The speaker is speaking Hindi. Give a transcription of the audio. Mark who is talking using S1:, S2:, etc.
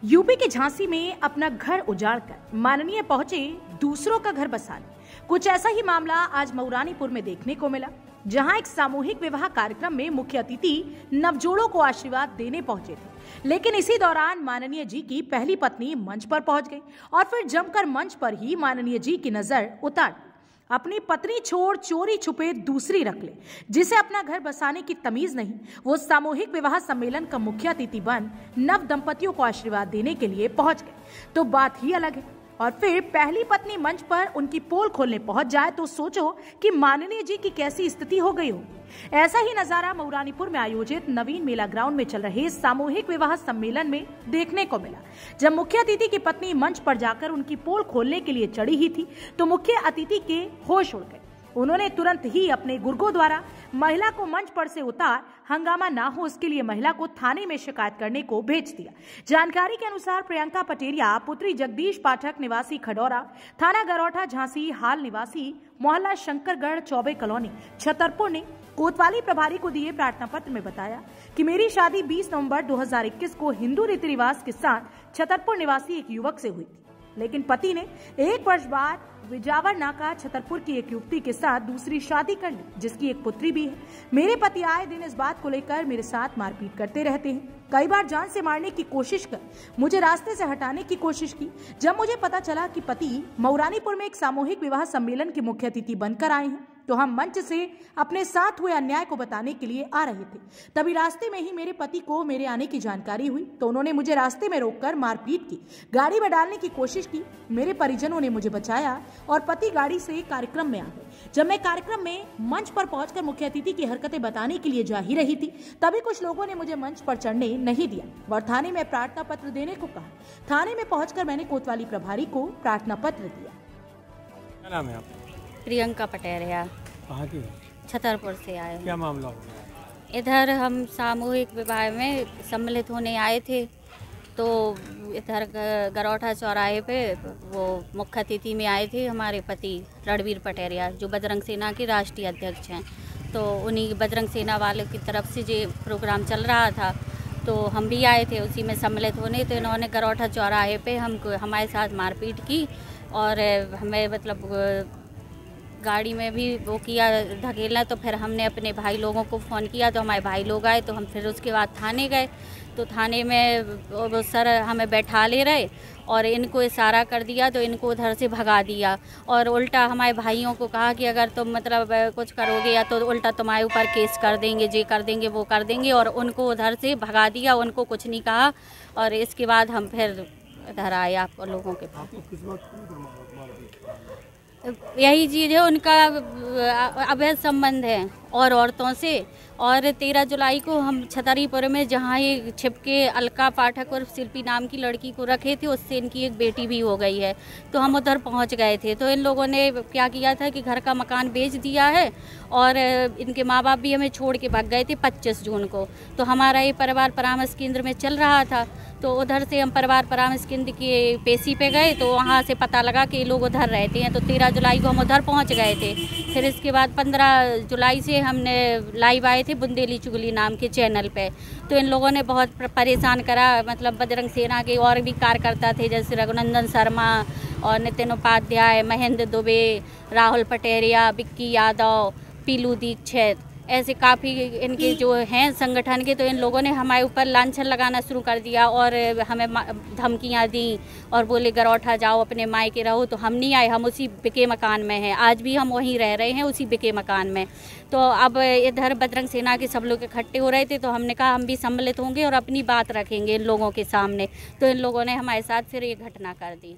S1: यूपी के झांसी में अपना घर उजाड़कर माननीय पहुंचे दूसरों का घर बसाने। कुछ ऐसा ही मामला आज मऊरानीपुर में देखने को मिला, जहां एक सामूहिक विवाह कार्यक्रम में मुख्य अतिथि नवजोड़ों को आशीर्वाद देने पहुंचे थे। लेकिन इसी दौरान माननीय जी की पहली पत्नी मंच पर पहुंच गई और फिर जमकर मंच पर ही माननीय जी की नजर उतार दी। अपनी पत्नी छोड़ चोरी छुपे दूसरी रख ले, जिसे अपना घर बसाने की तमीज नहीं, वो सामूहिक विवाह सम्मेलन का मुख्य अतिथि बन नव दंपतियों को आशीर्वाद देने के लिए पहुंच गए तो बात ही अलग है। और फिर पहली पत्नी मंच पर उनकी पोल खोलने पहुंच जाए तो सोचो कि माननीय जी की कैसी स्थिति हो गई होगी। ऐसा ही नजारा मऊरानीपुर में आयोजित नवीन मेला ग्राउंड में चल रहे सामूहिक विवाह सम्मेलन में देखने को मिला। जब मुख्य अतिथि की पत्नी मंच पर जाकर उनकी पोल खोलने के लिए चढ़ी ही थी तो मुख्य अतिथि के होश उड़ गए। उन्होंने तुरंत ही अपने गुर्गों द्वारा महिला को मंच पर से उतार हंगामा ना हो इसके लिए महिला को थाने में शिकायत करने को भेज दिया। जानकारी के अनुसार प्रियंका पटेरिया पुत्री जगदीश पाठक निवासी खडौरा, थाना गरौठा झांसी हाल निवासी मोहल्ला शंकरगढ़ चौबे कॉलोनी छतरपुर ने कोतवाली प्रभारी को दिए प्रार्थना पत्र में बताया कि मेरी शादी 20 नवंबर 2021 को हिंदू रीति रिवाज के साथ छतरपुर निवासी एक युवक से हुई थी, लेकिन पति ने 1 वर्ष बाद विजावर नाका छतरपुर की एक युवती के साथ दूसरी शादी कर ली, जिसकी एक पुत्री भी है। मेरे पति आए दिन इस बात को लेकर मेरे साथ मारपीट करते रहते हैं। कई बार जान से मारने की कोशिश कर मुझे रास्ते से हटाने की कोशिश की। जब मुझे पता चला कि पति मऊरानीपुर में एक सामूहिक विवाह सम्मेलन के मुख्य अतिथि बनकर आए हैं तो हम मंच से अपने साथ हुए अन्याय को बताने के लिए आ रहे थे। तभी रास्ते में ही मेरे पति को मेरे आने की जानकारी हुई तो उन्होंने मुझे रास्ते में रोककर मारपीट की, गाड़ी में डालने की कोशिश की। मेरे परिजनों ने मुझे बचाया और पति गाड़ी से कार्यक्रम में आ गए। जब मैं कार्यक्रम में मंच पर पहुंचकर मुख्य अतिथि की हरकतें बताने के लिए जा ही रही थी तभी कुछ लोगों ने मुझे मंच पर चढ़ने नहीं दिया और थाने में प्रार्थना पत्र देने को कहा। थाने में पहुंचकर मैंने कोतवाली प्रभारी को प्रार्थना पत्र दिया।
S2: क्या नाम है आपका?
S3: प्रियंका पटेरिया।
S2: कहाँ की?
S3: छतरपुर से आए हैं।
S2: क्या मामला हो गया?
S3: इधर हम सामूहिक विवाह में सम्मिलित होने आए थे तो इधर गरौठा चौराहे पे वो मुख्य अतिथि में आए थे हमारे पति रणवीर पटेरिया, जो बजरंग सेना के राष्ट्रीय अध्यक्ष हैं। तो उन्हीं बजरंग सेना वाले की तरफ से जो प्रोग्राम चल रहा था तो हम भी आए थे उसी में सम्मिलित होने। तो इन्होंने गरौठा चौराहे पे हमारे साथ मारपीट की और हमें मतलब गाड़ी में भी वो किया धकेला। तो फिर हमने अपने भाई लोगों को फ़ोन किया तो हमारे भाई लोग आए तो हम फिर उसके बाद थाने गए। तो थाने में वो सर हमें बैठा ले रहे और इनको इशारा कर दिया तो इनको उधर से भगा दिया और उल्टा हमारे भाइयों को कहा कि अगर तुम मतलब कुछ करोगे या तो उल्टा तुम्हारे ऊपर केस कर देंगे, ये कर देंगे वो कर देंगे, और उनको उधर से भगा दिया। उनको कुछ नहीं कहा और इसके बाद हम फिर इधर आए आप लोगों के पास। यही चीज़ है, उनका अवैध संबंध है और औरतों से। और 13 जुलाई को हम छतरीपुर में जहाँ ये छिपके अलका पाठक और शिल्पी नाम की लड़की को रखे थे उससे इनकी एक बेटी भी हो गई है। तो हम उधर पहुँच गए थे तो इन लोगों ने क्या किया था कि घर का मकान बेच दिया है और इनके माँ बाप भी हमें छोड़ के भाग गए थे 25 जून को। तो हमारा ये परिवार परामर्श केंद्र में चल रहा था तो उधर से हम परिवार परामर्श केंद्र के पेशी पे गए तो वहाँ से पता लगा कि ये लोग उधर रहते हैं। तो 13 जुलाई को हम उधर पहुँच गए थे। फिर इसके बाद 15 जुलाई से हमने लाइव आए थे बुंदेली चुगली नाम के चैनल पे। तो इन लोगों ने बहुत परेशान करा, मतलब बजरंग सेना के और भी कार्यकर्ता थे जैसे रघुनंदन शर्मा और नितिन उपाध्याय, महेंद्र दुबे, राहुल पटेरिया, विक्की यादव, पीलू दीक्षित, ऐसे काफ़ी इनके जो हैं संगठन के। तो इन लोगों ने हमारे ऊपर लांछन लगाना शुरू कर दिया और हमें धमकियां दी और बोले गरौठा जाओ अपने मायके रहो। तो हम नहीं आए, हम उसी बिके मकान में हैं, आज भी हम वहीं रह रहे हैं उसी बिके मकान में। तो अब इधर बजरंग सेना के सब लोग इकट्ठे हो रहे थे तो हमने कहा हम भी सम्मिलित होंगे और अपनी बात रखेंगे इन लोगों के सामने। तो इन लोगों ने हमारे साथ फिर ये घटना कर दी।